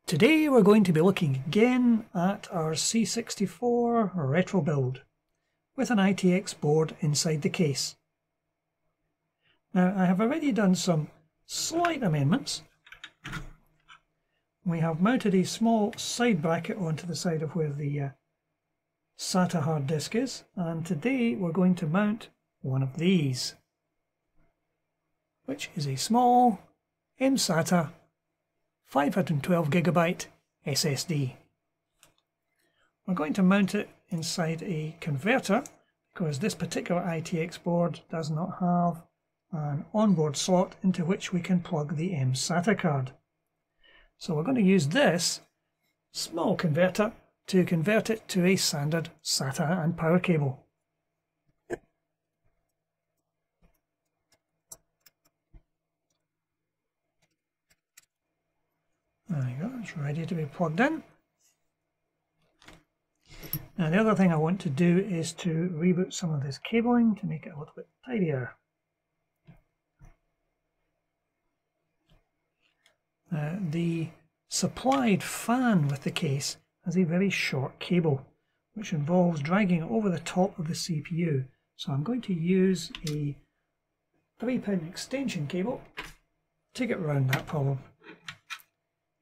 Today we're going to be looking again at our C64 retro build with an ITX board inside the case. Now I have already done some slight amendments. We have mounted a small side bracket onto the side of where the SATA hard disk is, and today we're going to mount one of these, which is a small MSata 512GB SSD. We're going to mount it inside a converter because this particular ITX board does not have an onboard slot into which we can plug the MSata card. So we're going to use this small converter to convert it to a standard SATA and power cable. There you go, it's ready to be plugged in. Now the other thing I want to do is to reboot some of this cabling to make it a little bit tidier. The supplied fan with the case has a very short cable, which involves dragging it over the top of the CPU. So I'm going to use a 3-pin extension cable to get around that problem.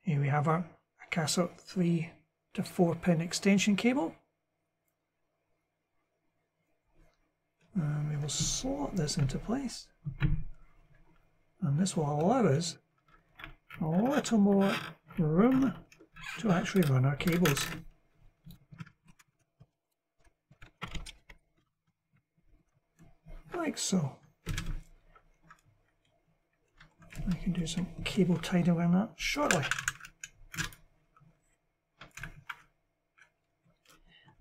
Here we have our Casa 3 to 4-pin extension cable. And we will slot this into place. And this will allow us a little more room to actually run our cables. Like so. I can do some cable tidying on that shortly.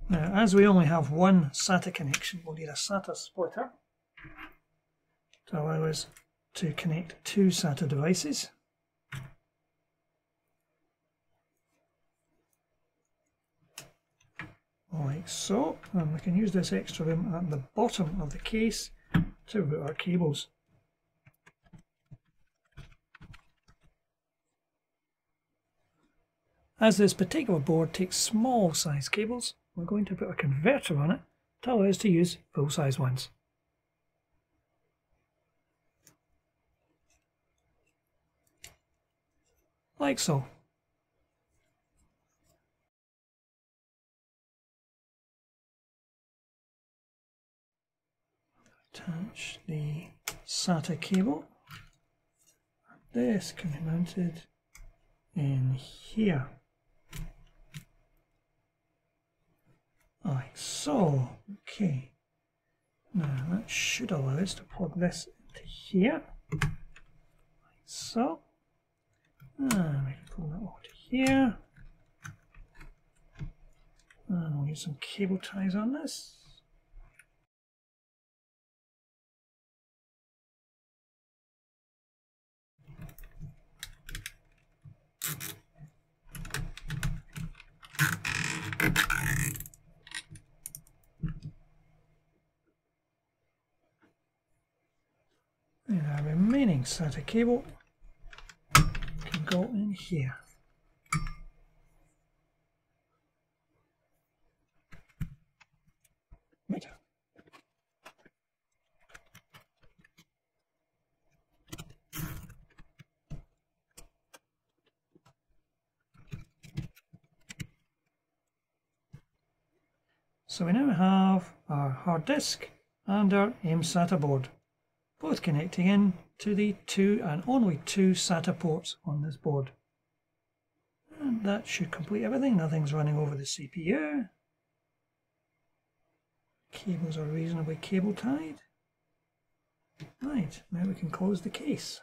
Now, as we only have one SATA connection, we'll need a SATA splitter to allow us to connect two SATA devices. Like so, and we can use this extra room at the bottom of the case to route our cables. As this particular board takes small size cables, we're going to put a converter on it to allow us to use full size ones. Like so. Attach the SATA cable. This can be mounted in here. Like so. Okay. Now that should allow us to plug this into here. Like so. And we can pull that over to here. And we'll use some cable ties on this. And our remaining SATA cable can go in here. Right. So we now have our hard disk and our MSata board, both connecting in to the two and only two SATA ports on this board. And that should complete everything. Nothing's running over the CPU. Cables are reasonably cable tied. Right, now we can close the case.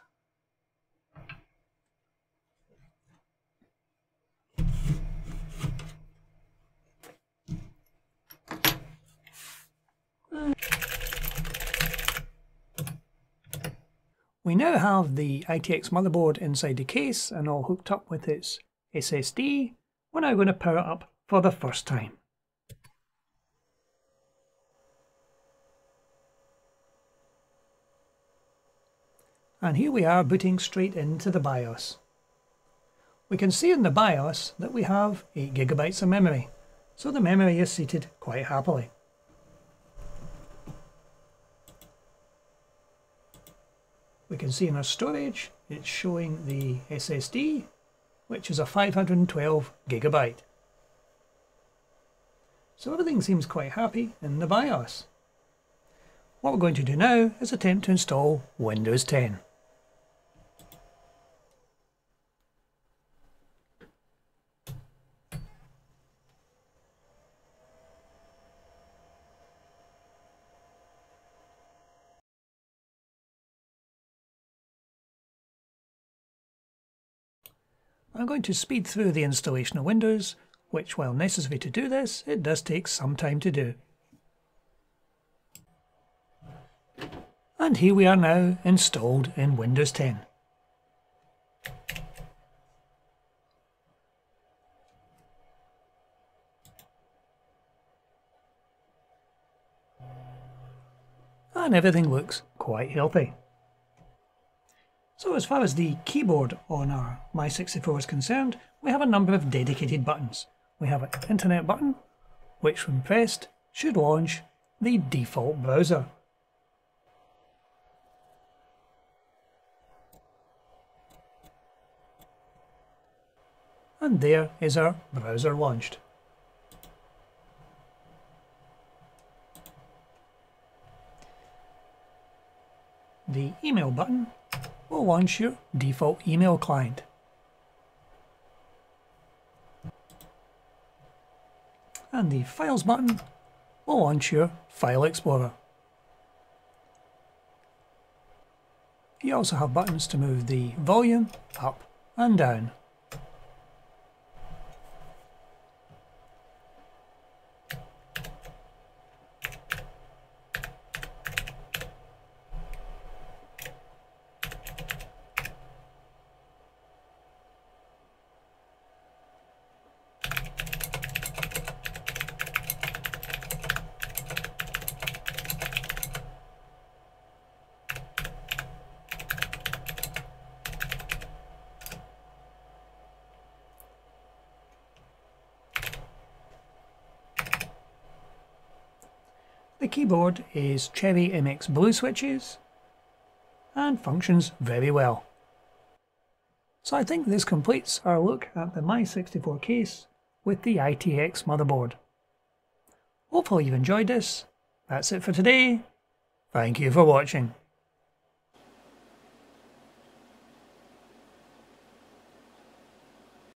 We now have the ITX motherboard inside the case and all hooked up with its SSD. We're now going to power it up for the first time. And here we are booting straight into the BIOS. We can see in the BIOS that we have 8 GB of memory, so the memory is seated quite happily. We can see in our storage it's showing the SSD, which is a 512 GB. So everything seems quite happy in the BIOS. What we're going to do now is attempt to install Windows 10. I'm going to speed through the installation of Windows, which, while necessary to do this, it does take some time to do. And here we are now installed in Windows 10. And everything looks quite healthy. So as far as the keyboard on our My64 is concerned, we have a number of dedicated buttons. We have an internet button, which when pressed should launch the default browser. And there is our browser launched. The email button will launch your default email client. And the Files button will launch your File Explorer. You also have buttons to move the volume up and down. The keyboard is Cherry MX Blue switches and functions very well. So I think this completes our look at the My64 case with the ITX motherboard. Hopefully you've enjoyed this. That's it for today. Thank you for watching.